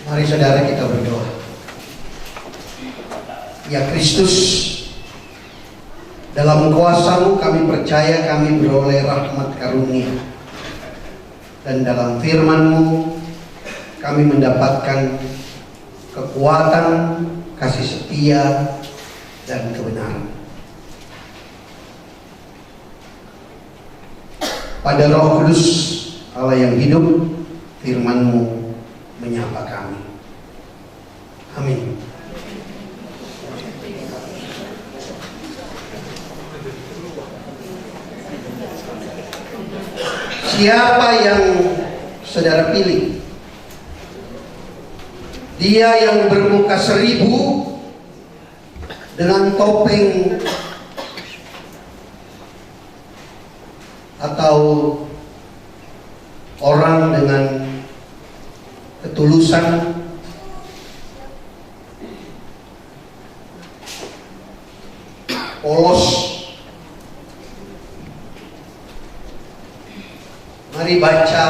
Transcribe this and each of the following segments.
Mari saudara kita berdoa. Ya Kristus, dalam kuasa-Mu kami percaya kami beroleh rahmat karunia. Dan dalam firman-Mu kami mendapatkan kekuatan, kasih setia, dan kebenaran. Pada Roh Kudus Allah yang hidup, firman-Mu menyapa kami. Amin. Siapa yang saudara pilih? Dia yang bermuka 1000 dengan topeng, atau orang dengan ketulusan, polos? Mari baca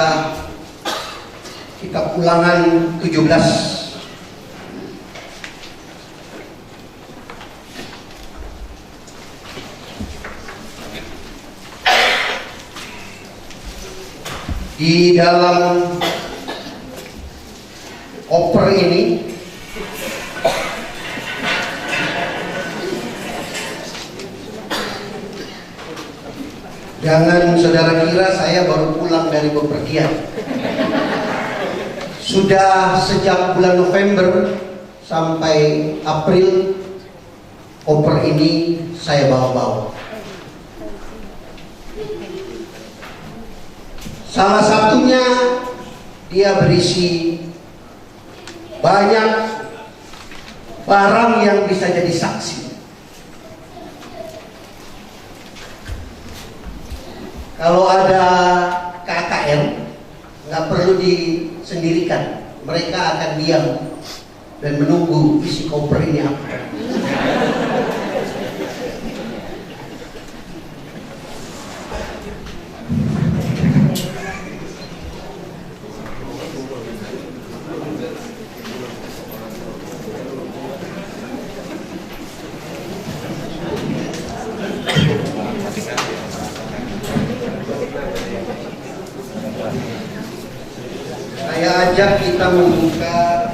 kitab Ulangan 17. Di dalam koper ini jangan saudara kira saya baru pulang dari bepergian. Sudah sejak bulan November sampai April, koper ini saya bawa-bawa. Salah satunya dia berisi banyak barang yang bisa jadi saksi. Kalau ada KKN, nggak perlu disendirikan, mereka akan diam dan menunggu isi koper ini apa. Saya ajak kita membuka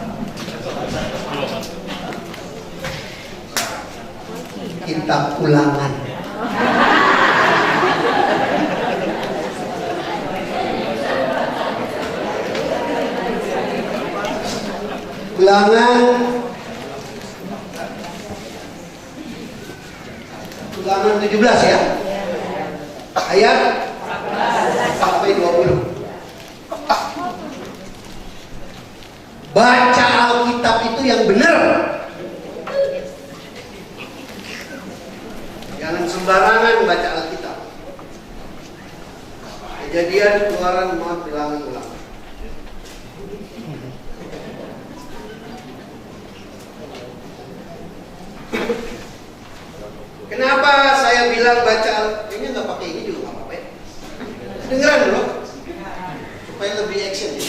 kitab Ulangan. Ulangan 17 ya. Ayat 4 sampai 20. Baca Alkitab itu yang benar. Jangan sembarangan baca Alkitab. Kejadian, Keluaran, Maut, Bilangan, Ulangan. Kenapa saya bilang baca Alkitab? Ini nggak pakai ini juga nggak apa-apa ya. Dengeran dulu supaya lebih action ya.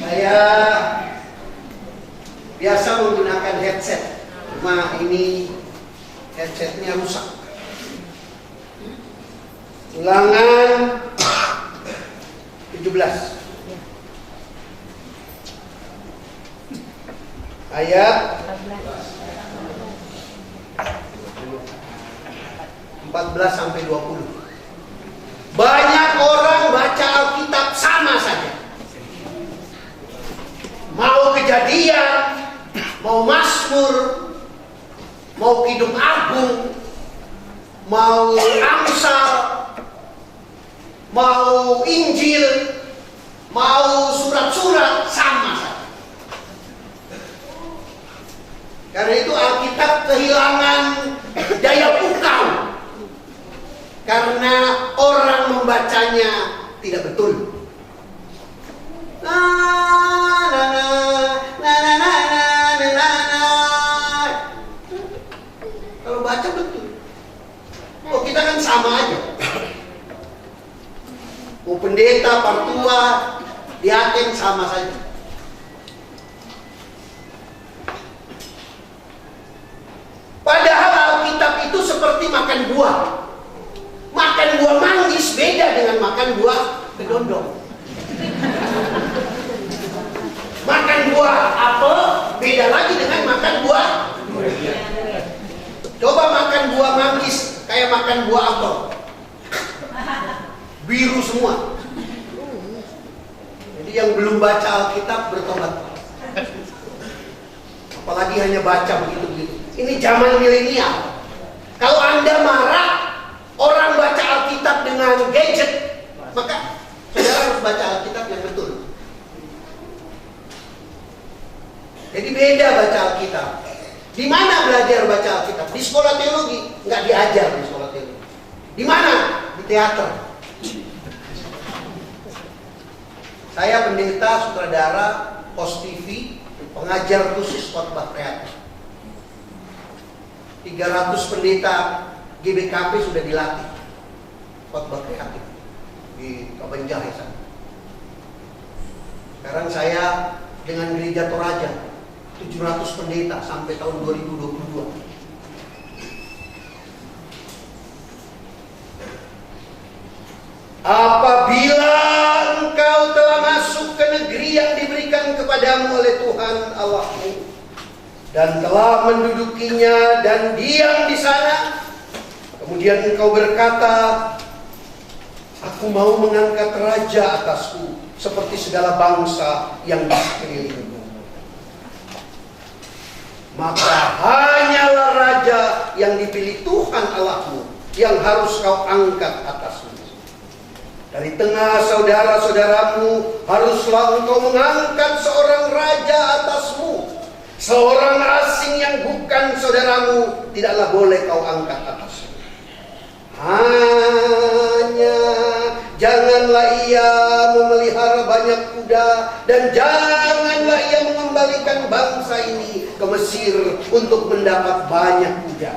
Saya biasa menggunakan headset, cuma ini headsetnya rusak. Ulangan 17 ayat 14 sampai 20. Banyak orang baca Alkitab sama saja. Mau Kejadian, mau Mazmur, mau Kidung Agung, mau Amsal, mau Injil, mau surat-surat, sama saja. Karena itu Alkitab kehilangan daya pukau, karena orang membacanya tidak betul. Kalau baca betul. Oh, kita kan sama aja. Mau pendeta, partua, Di Aten sama saja. Padahal Alkitab itu seperti makan buah. Makan buah manggis beda dengan makan buah kedondong. Makan buah apel beda lagi dengan makan buah. Coba makan buah manggis kayak makan buah apel. Biru semua. Jadi yang belum baca Alkitab bertobat. Apalagi hanya baca begitu-begitu. Ini zaman milenial. Kalau Anda marah orang baca Alkitab dengan gadget, maka saudara harus baca Alkitab yang betul. Jadi beda baca Alkitab. Di mana belajar baca Alkitab? Di sekolah teologi, nggak diajar di sekolah teologi. Di mana? Di teater. Saya pendeta, sutradara, host TV, pengajar khusus khotbah kreatif. 300 pendeta GBKP sudah dilatih khotbah kreatif di Kabanjahe sana. Sekarang saya dengan gereja Toraja 700 pendeta sampai tahun 2022. Apabila engkau telah masuk ke negeri yang diberikan kepadamu oleh Tuhan Allahmu dan telah mendudukinya dan diam di sana, kemudian engkau berkata, aku mau mengangkat raja atasku seperti segala bangsa yang di sekelilingmu. Maka hanyalah raja yang dipilih Tuhan Allahmu yang harus kau angkat atasmu. Dari tengah saudara-saudaramu haruslah engkau mengangkat seorang raja atasmu. Seorang asing yang bukan saudaramu tidaklah boleh kau angkat atasmu. Hanya janganlah ia memelihara banyak kuda, dan janganlah ia mengembalikan bangsa ini ke Mesir untuk mendapat banyak kuda.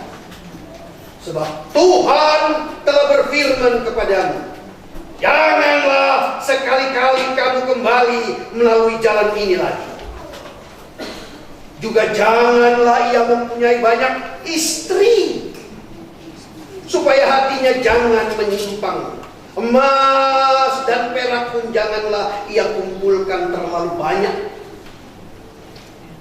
Sebab Tuhan telah berfirman kepadamu, janganlah sekali-kali kamu kembali melalui jalan ini lagi. Juga janganlah ia mempunyai banyak istri, supaya hatinya jangan menyimpang. Emas dan perak pun janganlah ia kumpulkan terlalu banyak.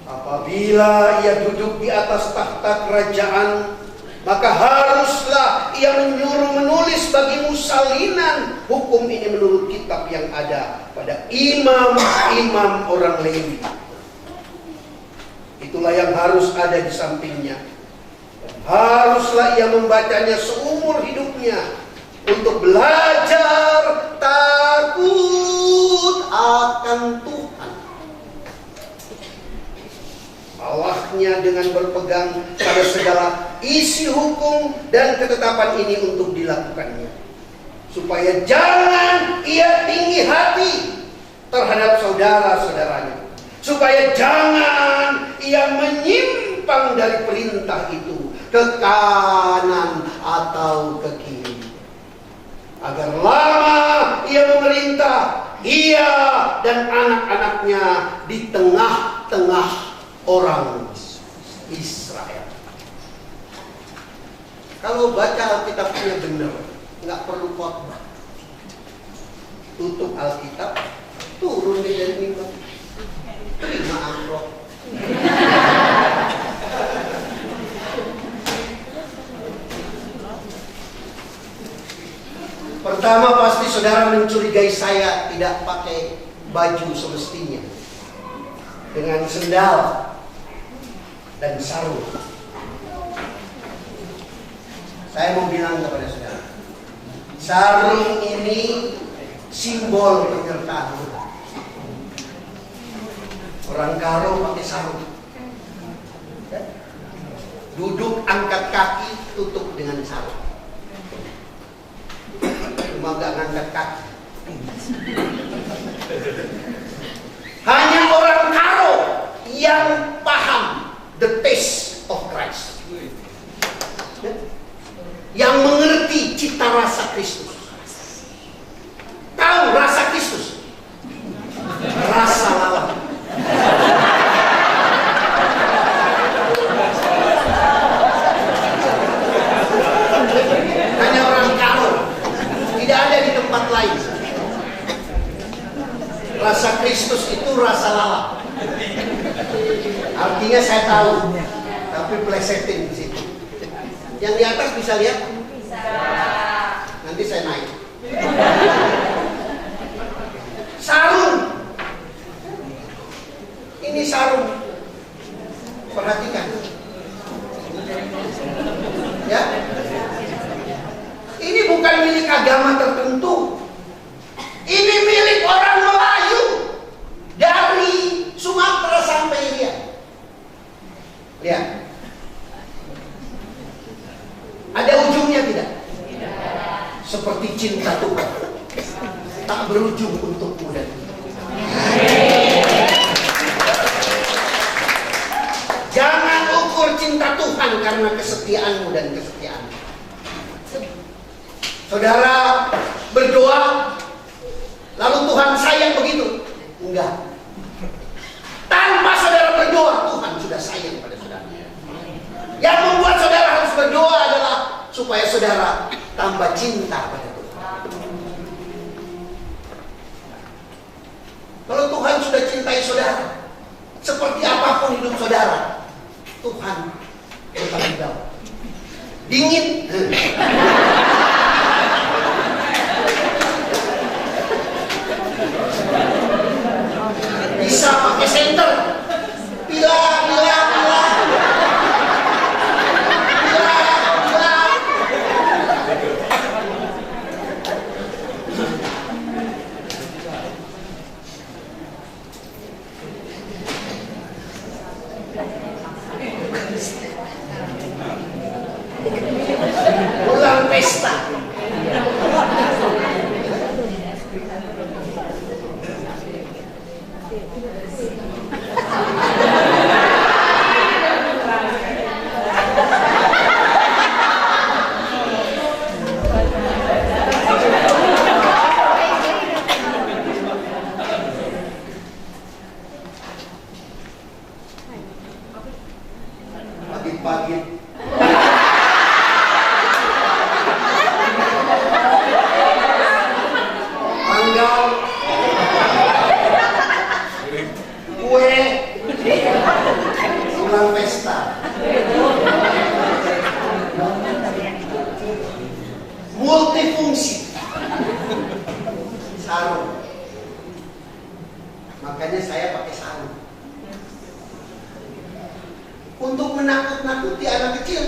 Apabila ia duduk di atas tahta kerajaan, maka haruslah ia menulis bagimu salinan hukum ini menurut kitab yang ada pada imam-imam orang Lewi. Itulah yang harus ada di sampingnya. Haruslah ia membacanya seumur hidupnya untuk belajar takut akan Tuhan Allahnya dengan berpegang pada segala isi hukum dan ketetapan ini untuk dilakukannya, supaya jangan ia tinggi hati terhadap saudara-saudaranya, supaya jangan ia menyimpang dari perintah itu ke kanan atau ke kiri, agar lama ia memerintah ia dan anak-anaknya di tengah-tengah orang Israel. Kalau baca Alkitabnya benar, nggak perlu khotbah. Tutup Alkitab, turun dari mimbar, terima amplop. Pertama, pasti saudara mencurigai saya tidak pakai baju semestinya, dengan sendal dan sarung. Saya mau bilang kepada saudara, sarung ini simbol penyertaan Tuhan. Orang Karo pakai sarung, duduk angkat kaki, tutup dengan sarung. Cuma gak ngangkat kaki. Hanya orang Karo yang paham the taste of Christ, yang mengerti cita rasa Kristus, tahu rasa Kristus. Rasa Kristus itu rasa lalap. Artinya saya tahu, tapi plesetin di situ. Yang di atas bisa lihat? Bisa. Nanti saya naik. Sarung. Ini sarung. Perhatikan. Ya. Ini bukan milik agama tertentu. Ini milik orang Melayu. Dari Sumatera sampai Riau. Lihat. Ada ujungnya tidak? Seperti cinta Tuhan. Tak berujung untukmu dan jangan ukur cinta Tuhan karena kesetiaanmu dan kesetiaanmu. Saudara berdoa, lalu Tuhan sayang begitu? Enggak. Tanpa saudara berdoa, Tuhan sudah sayang pada saudara. Yang membuat saudara harus berdoa adalah supaya saudara tambah cinta pada Tuhan. Kalau Tuhan sudah cintai saudara, seperti apapun hidup saudara, Tuhan bertanggung jawab. Dingin. Bisa pakai senter. Bila. Pulang pesta. Pagi-pagi manggal kue pulang pesta multifungsi sarung. Makanya saya pakai sarung untuk menakut-nakuti anak kecil.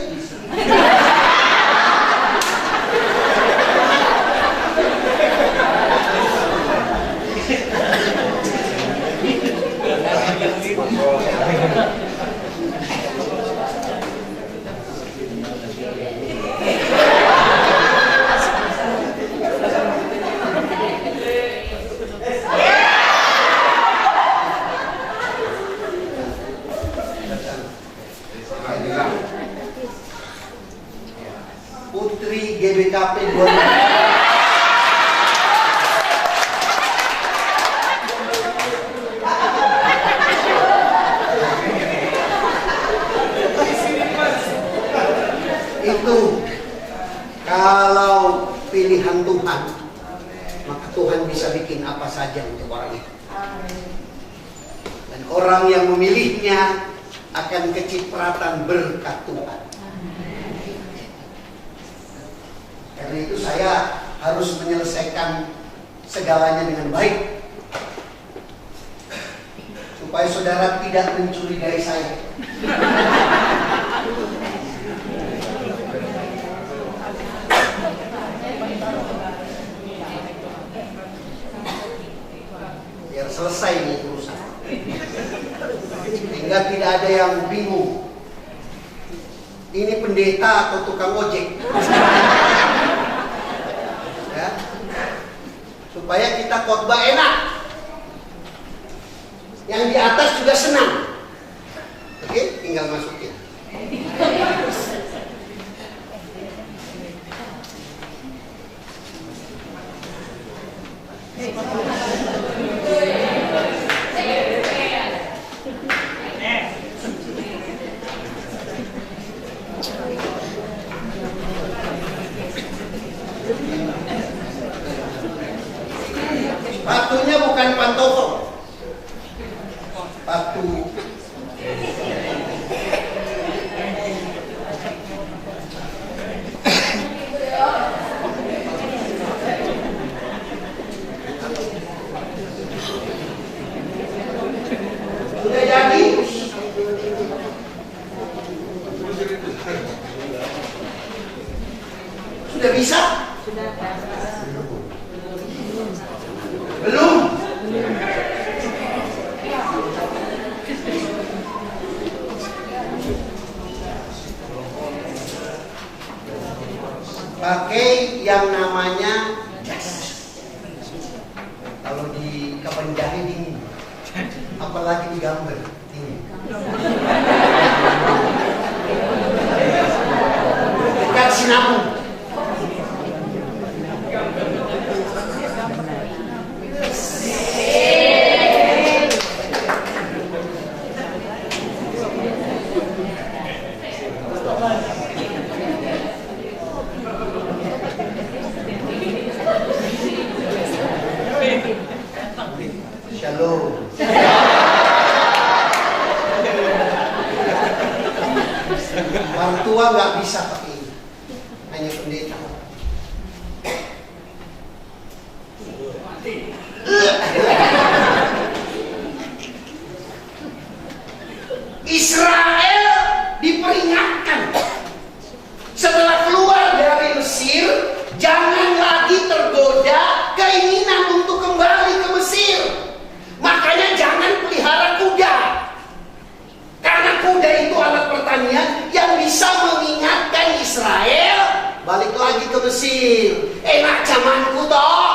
Putri GBKP 2. Itu kalau pilihan Tuhan, maka Tuhan bisa bikin apa saja untuk orang itu. Dan orang yang memilihnya akan kecipratan berkat Tuhan. Karena itu saya harus menyelesaikan segalanya dengan baik, supaya saudara tidak mencurigai saya. Biar selesai nih urusan, sehingga tidak ada yang bingung. Ini pendeta atau tukang ojek? Ya, supaya kita khotbah enak, yang di atas juga senang. Oke, tinggal masukin. Sepatunya bukan pantofel. Satu. Sudah jadi? Sudah bisa? Belum? Pakai yang namanya jas. Kalau di kapan jahe dingin, apalagi di gambar dingin. Dekat Sinabung. Shalom. Orang tua nggak bisa pakai ini, hanya pendeta. Israel diperingatkan setelah keluar dari Mesir, jangan lagi tergoda keinginan untuk kembali ke Mesir. Makanya jangan pelihara kuda, karena kuda itu alat pertanian yang bisa mengingatkan Israel balik lagi ke Mesir. Enak zamanku toh.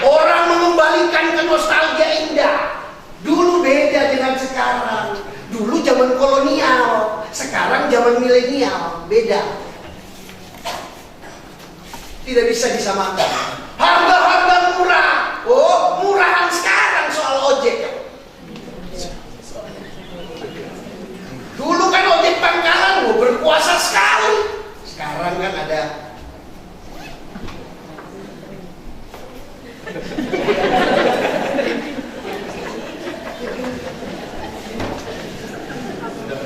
Orang mengembalikan ke nostalgia indah. Dulu beda dengan sekarang. Dulu zaman kolonial, sekarang zaman milenial, beda. Tidak bisa disamakan. Harga-harga murah. Oh, murahan sekarang soal ojek. Dulu kan ojek pangkalan berkuasa sekali. Sekarang kan ada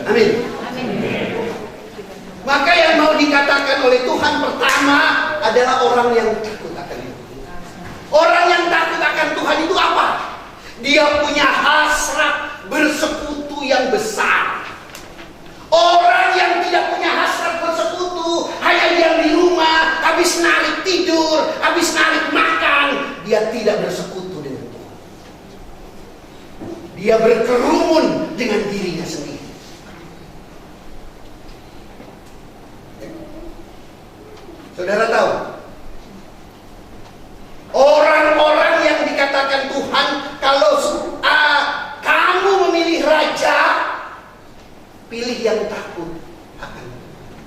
amin. Maka yang mau dikatakan oleh Tuhan pertama adalah orang yang takut akan Tuhan. Orang yang takut akan Tuhan itu apa? Dia punya hasrat bersekutu yang besar. Orang yang tidak punya hasrat bersekutu, hanya diam di rumah, habis narik tidur, habis narik makan, dia tidak bersekutu dengan Tuhan. Dia berkerumun dengan dirinya sendiri. Saudara tahu, orang-orang yang dikatakan Tuhan, kalau kamu memilih raja, pilih yang takut akan Tuhan.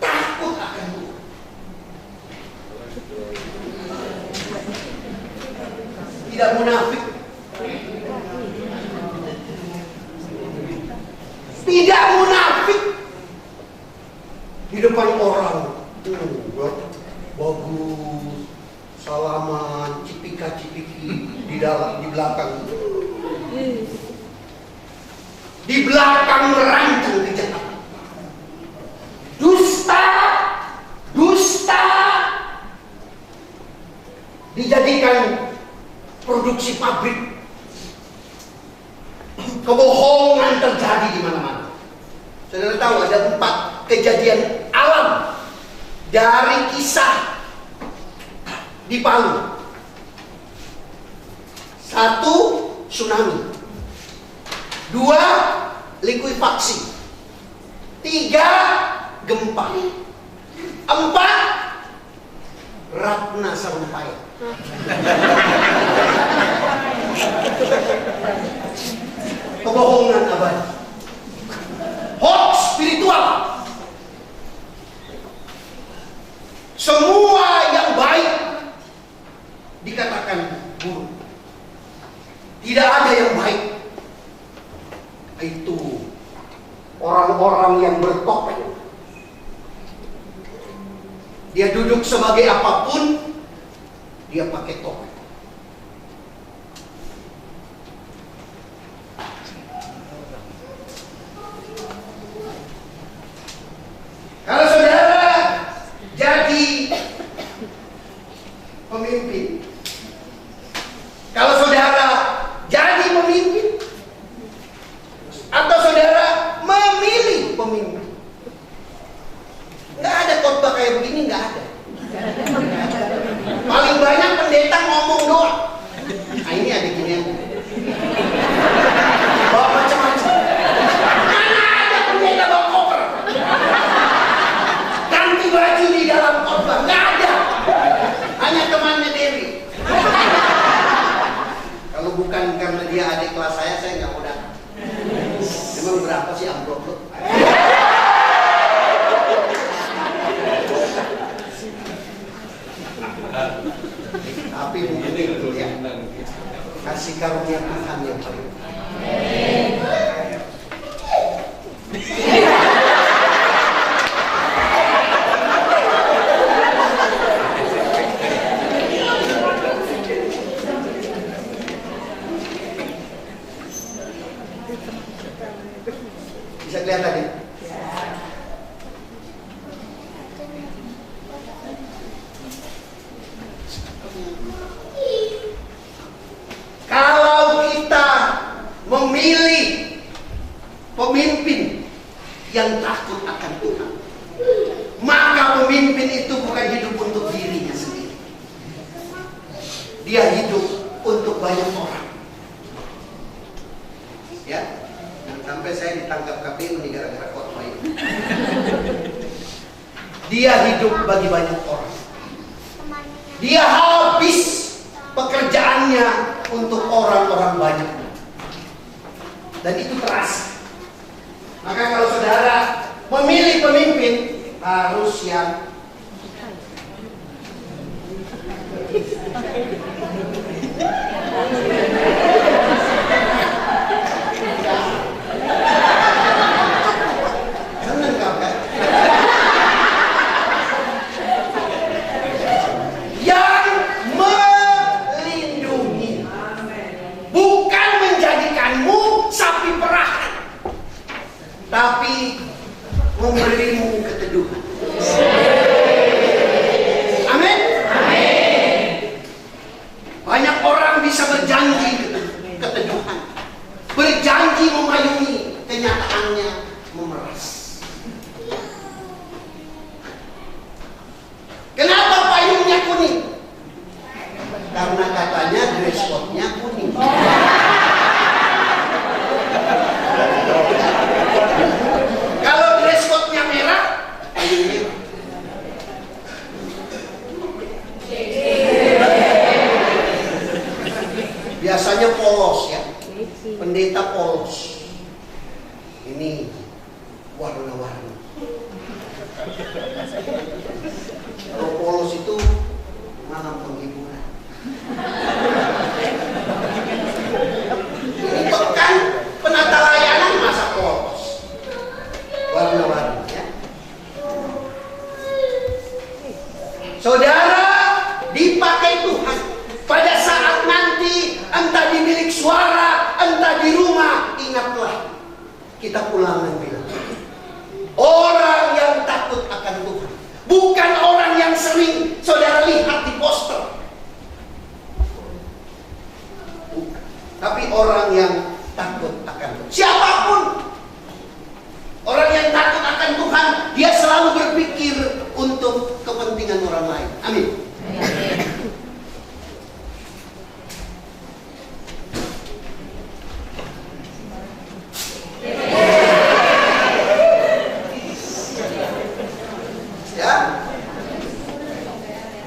Takut akan Tuhan. Tidak munafik. Tidak munafik. Di depan orang, bagus, salaman, cipika-cipiki, di belakang. Di belakang merancang kejahatan. Dusta, dusta dijadikan produksi pabrik. Kebohongan terjadi di mana-mana. Saudara tahu ada 4 kejadian alam dari kisah di Palu. 1, tsunami. 2, likuifaksi. 3, gempa. 4, Ratna Sarumpait. Kebohongan abadi. Hoax spiritual. Semua yang baik dikatakan buruk. Tidak ada yang baik. Itu orang-orang yang bertopeng. Dia duduk sebagai apapun, dia pakai topeng. Kalau saudara jadi pemimpin, kalau saudara jadi pemimpin, atau saudara memilih pemimpin, nggak ada khotbah kayak begini, nggak ada. Paling banyak pendeta ngomong doang. Nah ini ada gini, bawa macam-macam. Mana ada pendeta bawa koper, ganti baju di dalam khotbah, nggak ada. Hanya temannya Dewi. Kalau bukan karena dia adik kelas saya nggak mau datang. Emang berapa sih amplop lo? Tapi mungkin itu ya, kasih karunia Tuhan yang paling. Bisa kelihatan ya? Kalau kita memilih pemimpin yang takut akan Tuhan, maka pemimpin itu bukan hidup untuk dirinya sendiri. Dia hidup untuk banyak orang. Ya, sampai saya ditangkap KPU nih gara-gara khotbah ini. Dia hidup bagi banyak orang. Dia habis pekerjaannya untuk orang-orang banyak. Dan itu terasa. Maka kalau saudara memilih pemimpin, harus yang seneng kau kan? Yang melindungi, bukan menjadikanmu sapi perahan, tapi memberimu keteduhan. Amin. Banyak orang bisa berjanji keteduhan, berjanji memayungi, kenyataannya memeras. Kenapa payungnya kuning? Karena katanya dress code-nya kuning. Kalau dress code-nya merah, payung merah. Biasanya polos ya, pendeta polos. Ini warna-warni. Kalau polos itu malam penghiburan. Ini pekan penata layanan masa polos, warna-warni ya. Saudara dipakai Tuhan pada saat nanti, entah di bilik suara, entah di rumah. Ingatlah, kita pulang dan bilang, orang yang takut akan Tuhan, bukan orang yang sering saudara lihat di poster, bukan. Tapi orang yang takut akan Tuhan. Siapapun orang yang takut akan Tuhan, dia selalu berpikir untuk kepentingan orang lain. Amin. Ya,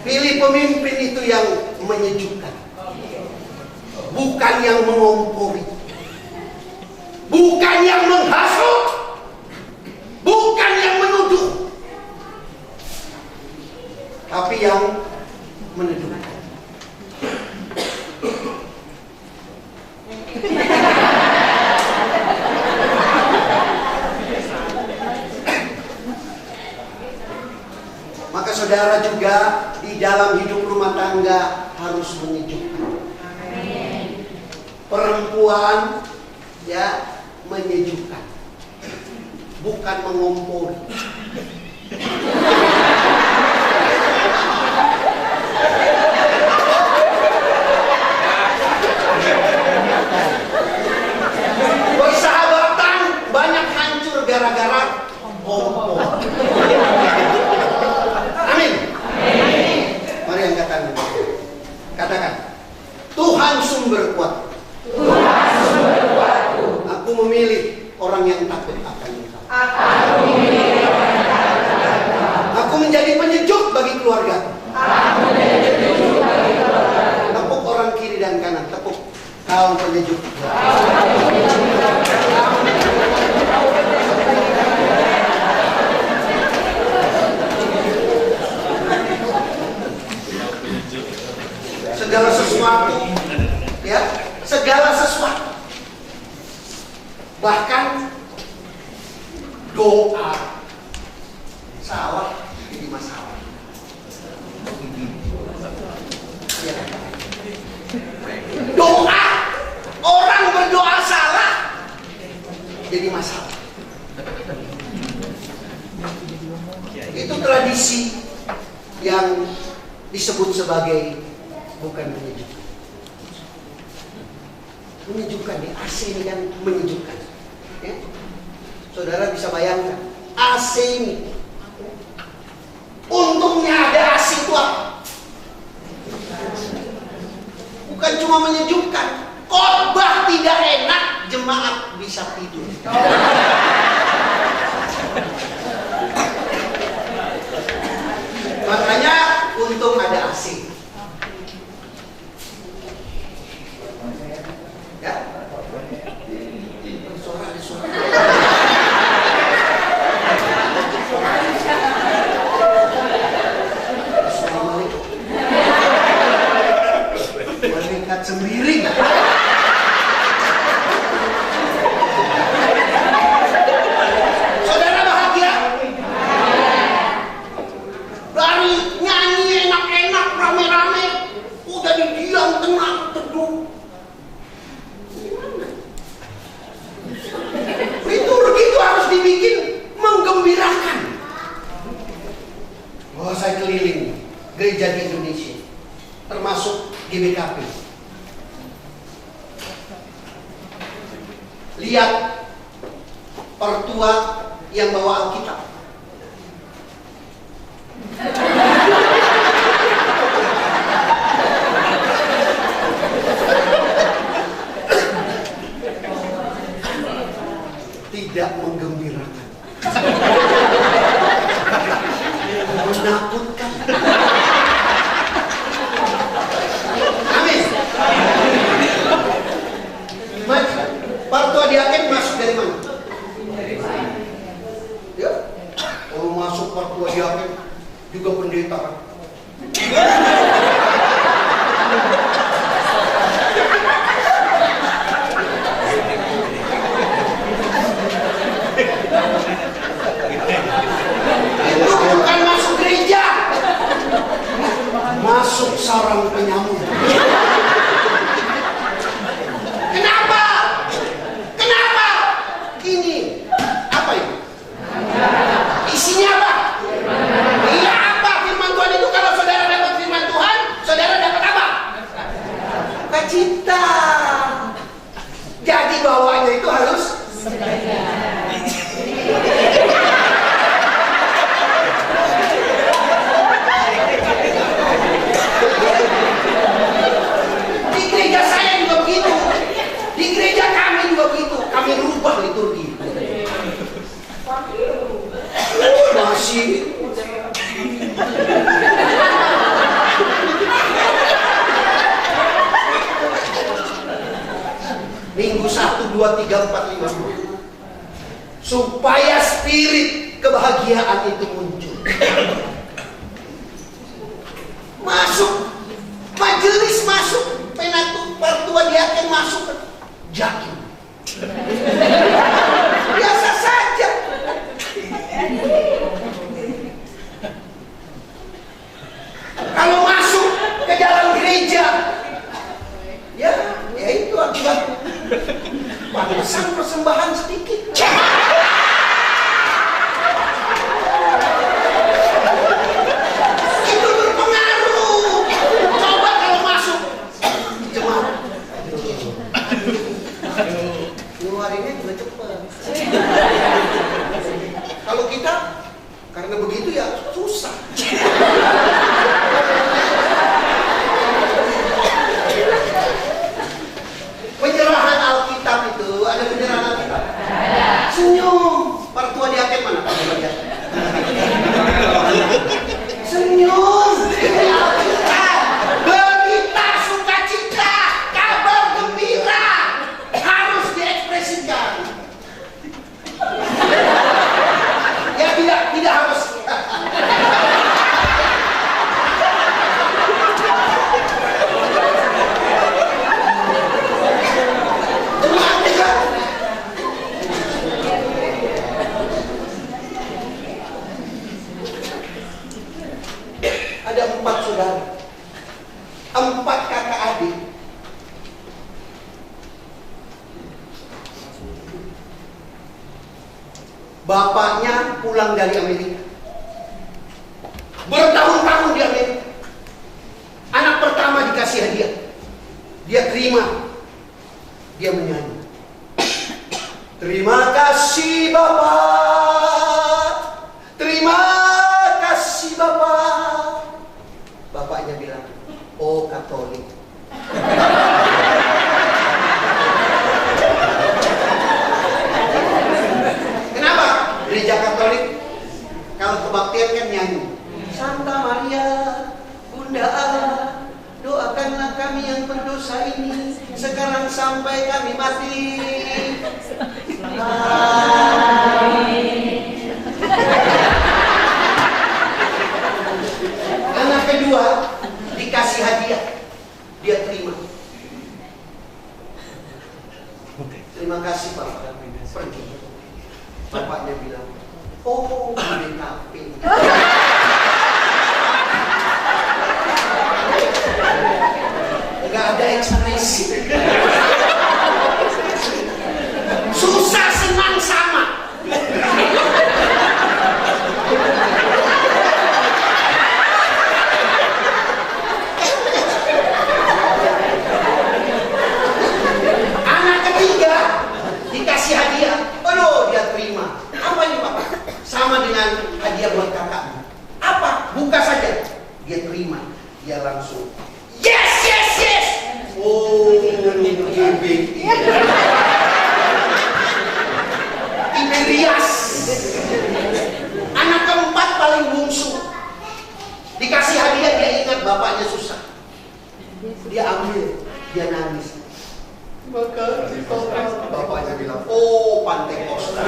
pilih pemimpin itu yang menyejukkan, bukan yang mengompori, bukan yang menghasut, bukan yang menuduh, tapi yang meneduhkan. Maka saudara juga di dalam hidup rumah tangga harus menyejukkan. Perempuan ya menyejukkan, bukan mengompori. Persahabatan banyak hancur gara-gara kompor. Amin. Mari angkat tangan. Katakan, Tuhan sumber kuat. Aku memilih orang yang takut akan Engkau. Aku menjadi penyejuk bagi keluarga. Tepuk orang kiri dan kanan. Tepuk. Kau penyejuk. Segala sesuatu, ya, segala sesuatu. Bahkan doa salah jadi masalah. Ya. Doa, orang berdoa salah jadi masalah. Itu tradisi yang disebut sebagai bukan menyejukkan. Menyejukkan di AC ini kan menyejukkan. Ya. Saudara bisa bayangkan AC ini. Untungnya ada AC itu apa? Bukan cuma menyejukkan, khotbah tidak enak, jemaat bisa tidur. Makanya untung ada AC. Ya. Suara. Assalamualaikum. Malaikat sendiri. Saudara bahagia? Dari nyanyi enak-enak rame-rame, udah diam tenang teduh. Itu harus dibikin menggembirakan. Oh, saya keliling gereja di Indonesia, termasuk GBKP. Lihat pertua yang bawa Alkitab. Tidak menggembirakan, menakutkan. Amin. Partua diaken masuk dari mana? Ya, kalau masuk partua diaken juga pendeta kan? Bukan masuk gereja, masuk sarang penyamun. Kenapa? Ini apa itu? Isinya apa? Iya, apa firman Tuhan itu? Kalau saudara dapat firman Tuhan, saudara dapat apa? Sukacita. Jadi bawahnya itu harus di gereja saya juga begitu. Di gereja kami juga begitu. Kami rubah liturgi. Masih Minggu 1, 2, 3, 4, 5 supaya spirit kebahagiaan itu muncul. Masuk majelis, masuk penatu partua diaken, masuk jakin. Biasa saja. Kalau Bapaknya pulang dari Amerika. Bertahun-tahun di Amerika. Anak pertama dikasih hadiah. Dia terima. Dia menyanyi. Terima kasih Bapak. Terima kasih Bapak. Bapaknya bilang, oh Katolik. Kenapa? Gereja Katolik kalau kebaktian kan nyanyi. Santa Maria, Bunda Allah, doakanlah kami yang berdosa ini sekarang sampai kami mati. Anak kedua dikasih hadiah, dia terima. Terima kasih Pak, pergi. Bapaknya bilang, oh BKP. Nggak ada ekspresi. Susah senang sama. Anak ketiga dikasih hadiah, aduh dia terima. Apa ini Papa? Sama dengan hadiah buat kakak. Apa? Buka saja. Dia terima. Dia langsung yes, yes, yes. Oh, Iberias. Anak keempat paling bungsu. Dikasih hadiah, dia ingat bapaknya susah. Dia ambil, dia nangis. Makasih Papa. Bapaknya bilang, oh Pantai Costa.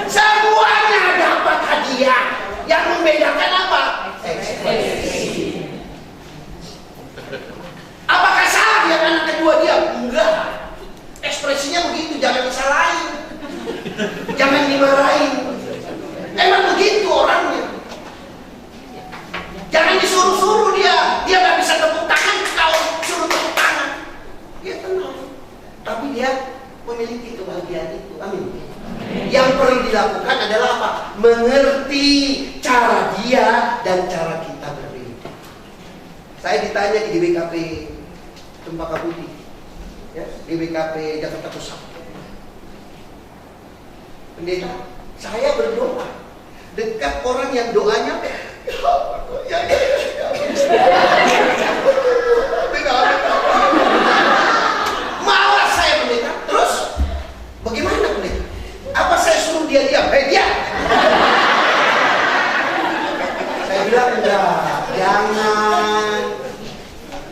Semuanya dapat hadiah. Yang membedakan apa? Ekspresi. Apakah salah dia anak kedua dia? Enggak. Ekspresinya begitu, jangan disalahin. Jangan dimarahin. Emang begitu orangnya. Jangan disuruh-suruh dia. Dia gak bisa tepuk tangan, kau suruh tepuk tangan. Dia tenang. Tapi dia memiliki kebahagiaan itu. Amin. Yang perlu dilakukan adalah apa? Mengerti cara dia dan cara kita berbeda. Saya ditanya di DBKP Cempaka Putih, ya, DBKP Jakarta Pusat. Pendeta, saya berdoa dekat orang yang doanya malas saya pendeta. Terus bagaimana pendeta? Apa saya suruh dia diam? Dia. Saya bilang enggak, jangan.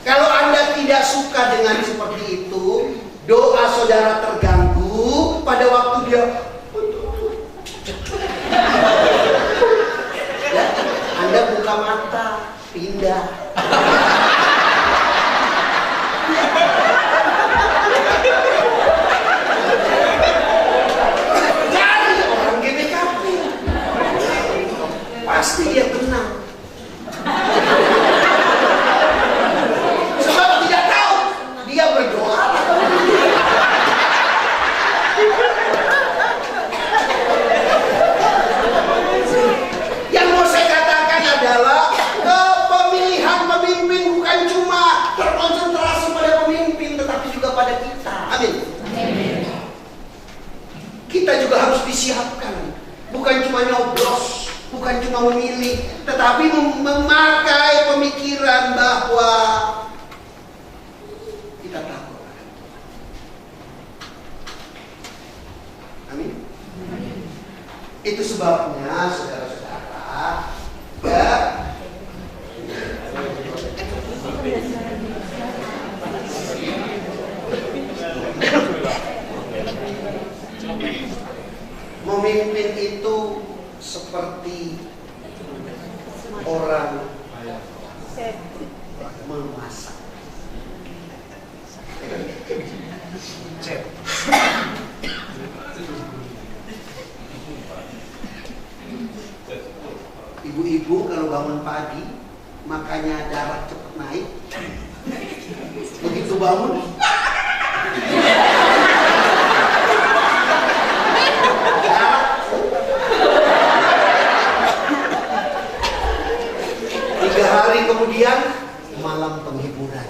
Kalau Anda tidak suka dengan seperti itu, doa saudara terganggu pada waktu dia ya, Anda buka mata, pindah. Pasti dia tenang. Sebab tidak tahu dia berdoa. Yang mau saya katakan adalah pemilihan pemimpin bukan cuma terkonsentrasi pada pemimpin, tetapi juga pada kita. Amin. Kita juga harus disiapkan. Bukan cuma nyoblos, bukan cuma memilih, tetapi memakai pemikiran bahwa kita takut. Amin. Itu sebabnya saudara-saudara, ya, memimpin itu seperti orang memasak. Ibu-ibu kalau bangun pagi, makanya darah cepat naik. Begitu bangun, kemudian malam penghiburan.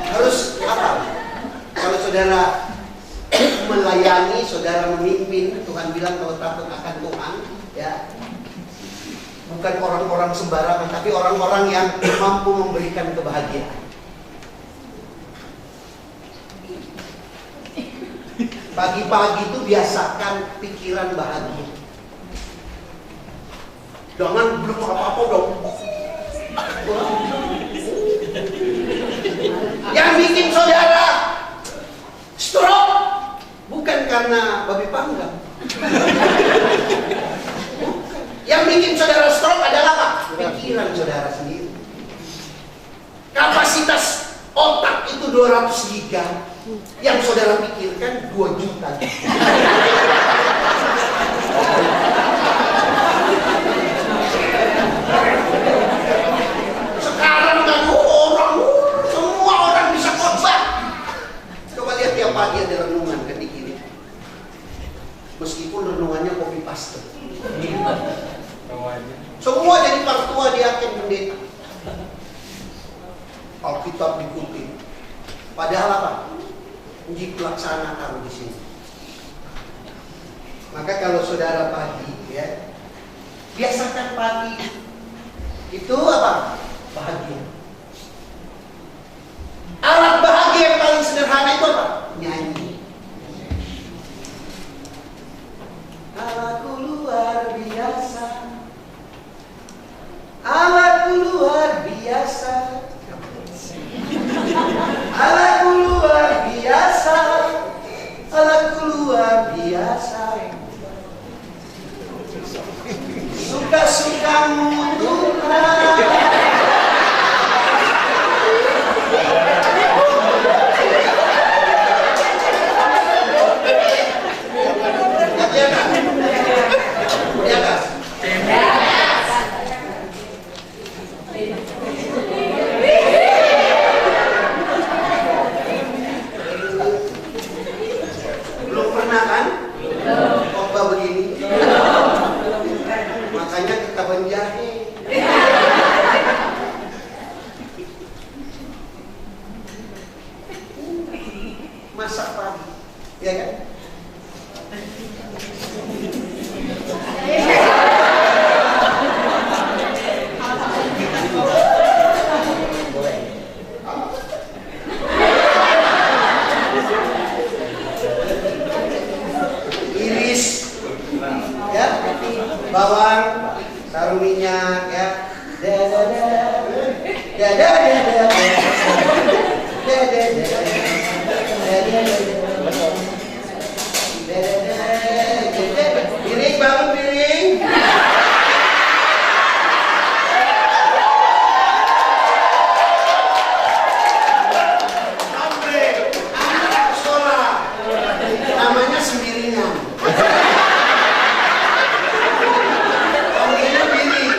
Harus apa? Kalau saudara melayani, saudara memimpin, Tuhan bilang kalau takut akan Tuhan, ya, bukan orang-orang sembarangan, tapi orang-orang yang mampu memberikan kebahagiaan. Pagi-pagi itu biasakan pikiran bahagia. Jangan belum apa-apa dong. Yang bikin saudara stroke bukan karena babi panggang. Yang bikin saudara stroke adalah apa? Pikiran saudara sendiri. Kapasitas otak itu 200 giga. Yang saudara pikirkan 2 juta. Sekarang kan semua orang bisa khotbah. Coba lihat tiap pagi ada renungan kan di kiri. Meskipun renungannya copy paste. Semua jadi partua di akhir pendeta. Alkitab dikutip. Padahal apa? Uji pelaksana taruh di sini. Maka kalau saudara pagi, ya, biasakan pagi itu apa? Bahagia. Alat bahagia yang paling sederhana itu apa? Nyanyi. Allahku luar biasa. Allahku luar biasa. Allahku luar biasa. Allahku luar biasa. Suka-sukamu Tuhan. Di atas. Belum pernah kan? Khotbah begini. Makanya kita menjahe. Masak pagi, ya kan? Iris, ya, bawang, taruh minyak, ya, piring, bangun piring. Anak sekolah, namanya sendirian. Panggilnya piring.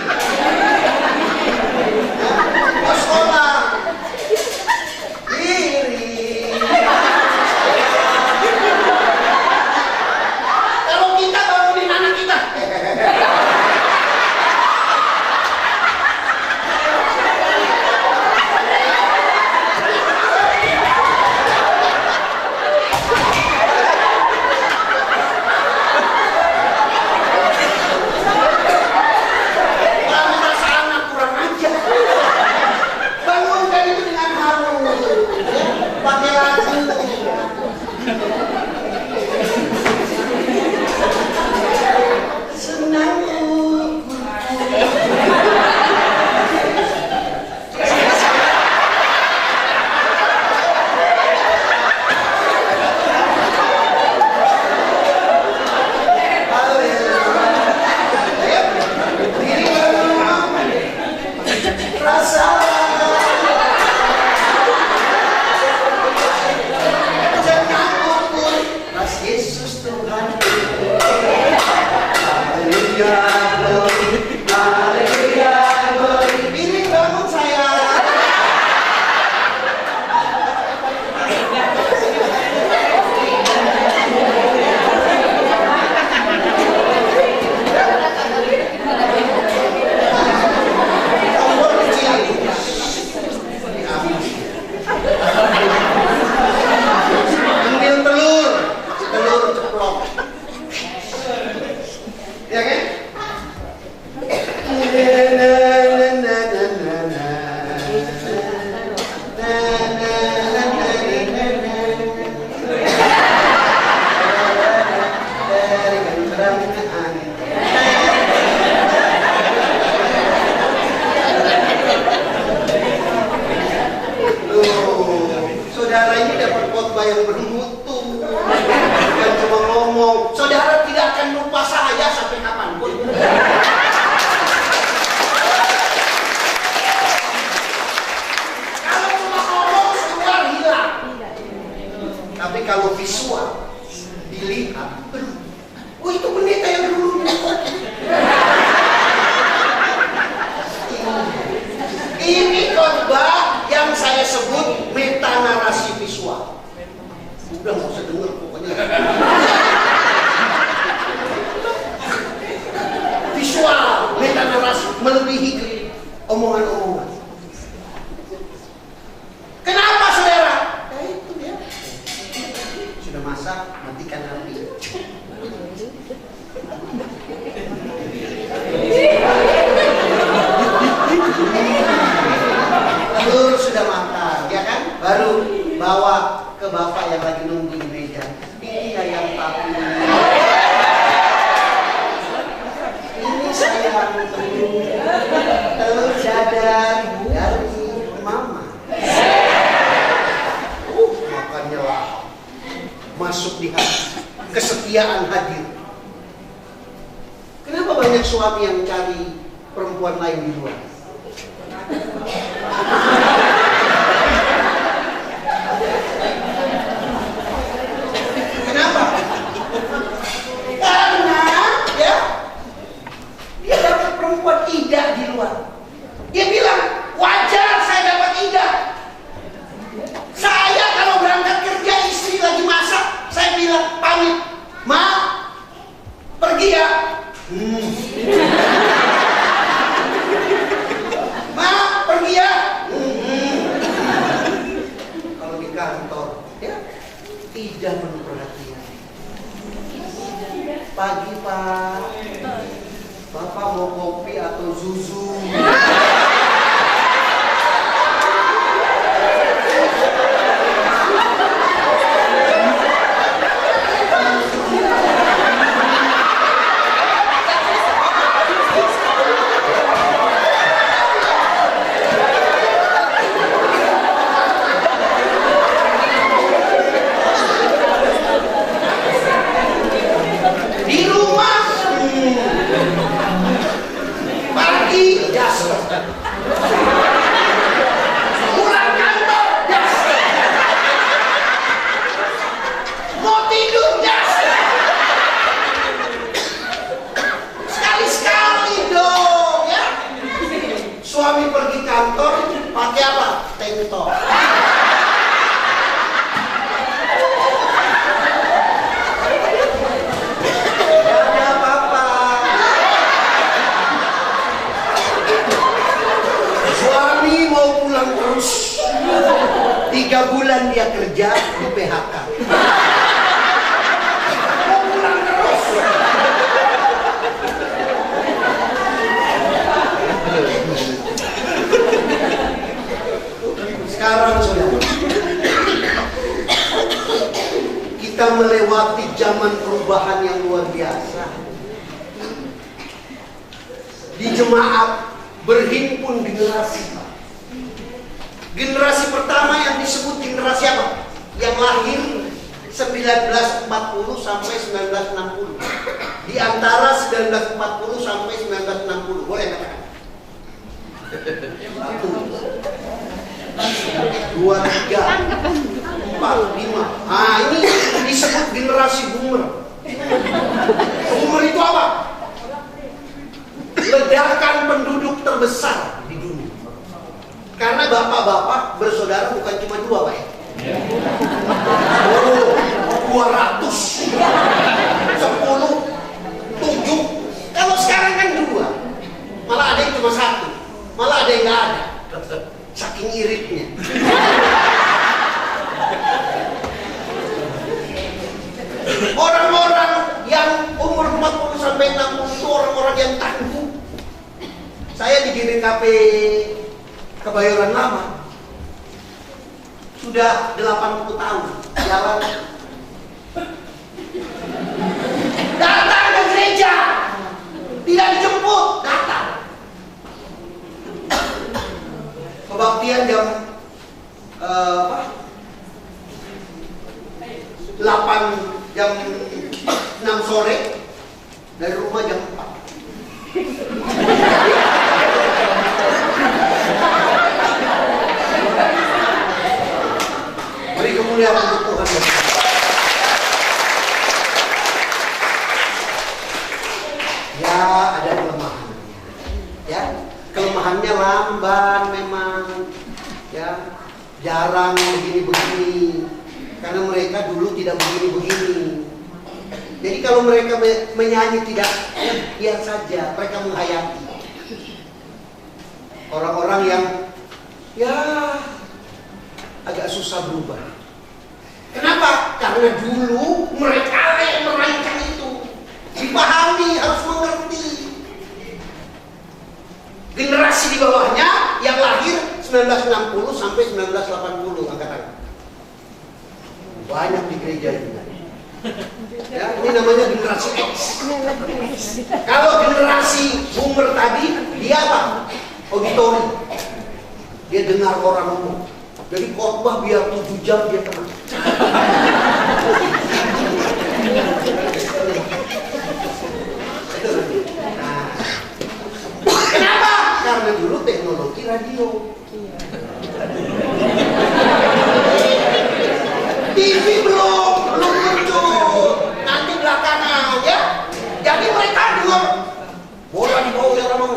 Mau sekolah, piring. Kalau kita bangunin anak kita, kamu rasa anak kurang ajar. Bangunkan itu dengan halus, ya, pakai lagu. Senang rasa senang ukur Mas Yesus Tuhan. Haleluya, glory, haleluya, glory. Piring bangun saya. lihat, oh itu pendeta yang dulu. Ini khotbah yang saya sebut metanarasi visual. Udah nggak usah dengar pokoknya. Visual, metanarasi melebihi omongan-omongan. Kenapa saudara? Itu ya. Sudah masak, matikan api. Telur sudah matang, ya kan? Baru bawa ke bapak yang lagi nunggu di meja. Ini ayam papi. Ini sayang telur dadar dari mama. Makannya lah masuk di hati, kesetiaan hadir. Kenapa banyak suami yang cari perempuan lain di luar? Kenapa? Karena ya dia dapat perempuan Ida di luar. Dia bilang wajar saya dapat Ida. Saya kalau berangkat kerja istri lagi masak, saya bilang pamit, ma pergi ya. Ma pergi ya. Kalau di kantor ya Ida penuh perhatian. Pagi Pak, Bapak mau kopi atau susu? Di rumah pagi jas, pulang kantor jas, mau tidur jas. Sekali-sekali dong ya. Suami pergi kantor pakai apa? Tank top. Mau pulang terus 3 bulan dia kerja di PHK. Mau pulang terus. Sekarang saudara, kita melewati zaman perubahan yang luar biasa. Di jemaat berhimpun generasi. Generasi pertama yang disebut generasi apa? Yang lahir 1940 sampai 1960. Di antara 1940 sampai 1960. Boleh katakan? 1, 2, 3, 4, 5. Ah, ini disebut generasi boomer. Boomer itu apa? Ledakan penduduk terbesar di dunia. Karena bapak-bapak bersaudara bukan cuma 2, Pak ya? Oh, 200, 10, 7. Kalau sekarang kan 2. Malah ada yang cuma 1. Malah ada yang nggak ada. Saking iritnya. Orang-orang yang umur 40 sampai 60 itu orang-orang yang tangguh. Saya di GBKP Kebayoran Lama sudah 80 tahun jalan. Datang ke gereja, tidak dijemput, datang. Kebaktian jam 6 sore, dari rumah jam 4. Beri kemuliaan untuk Tuhan. Ya, ada kelemahannya. Ya, kelemahannya lamban memang. Ya, jarang begini-begini. Karena mereka dulu tidak begini-begini. Jadi kalau mereka menyanyi tidak biasa saja, mereka menghayati. Orang-orang yang ya agak susah berubah. Kenapa? Karena dulu mereka yang merancang itu. Dipahami, harus mengerti. Generasi di bawahnya yang lahir 1960 sampai 1980 angkatan. Banyak di gereja juga. Ya, ini namanya generasi X. Kalau generasi boomer tadi, dia apa? Auditori. Dia dengar orang ngomong. Jadi khotbah biar 7 jam dia tenang. Nah, kenapa? Karena dulu teknologi radio. TV belum muncul. Nanti belakangan ya. Jadi mereka dengar bola di bawah ya ramang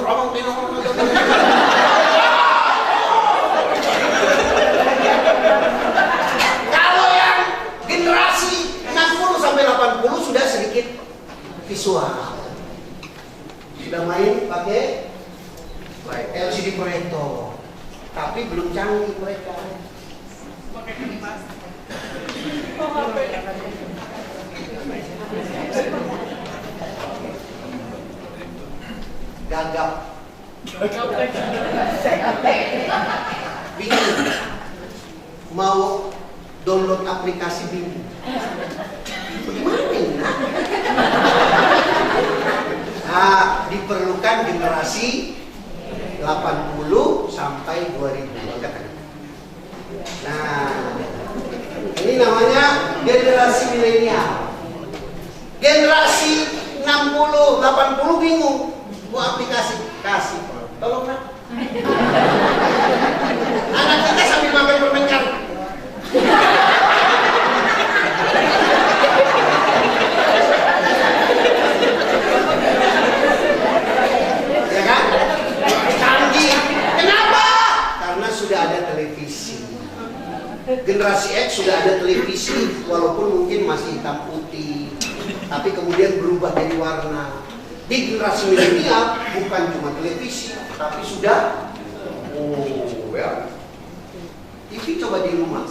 Kalau yang generasi 60 sampai 80 sudah sedikit visual. Sudah main pakai LCD proyektor. Tapi belum canggih mereka. Gagap. Bingung. Mau download aplikasi bingung. Bagaimana ini? Nah, diperlukan generasi 80 sampai 2000. Nah, ini namanya generasi milenial. Generasi 60, 80 bingung. Mau aplikasi, kasih. Tolong nak. Anak kita sambil makan permen karet. Ya kan? Canggih. Kenapa? Karena sudah ada televisi. Generasi X sudah ada televisi, walaupun mungkin masih hitam putih, tapi kemudian berubah jadi warna. Di generasi milenial bukan cuma televisi, tapi sudah TV coba di rumah.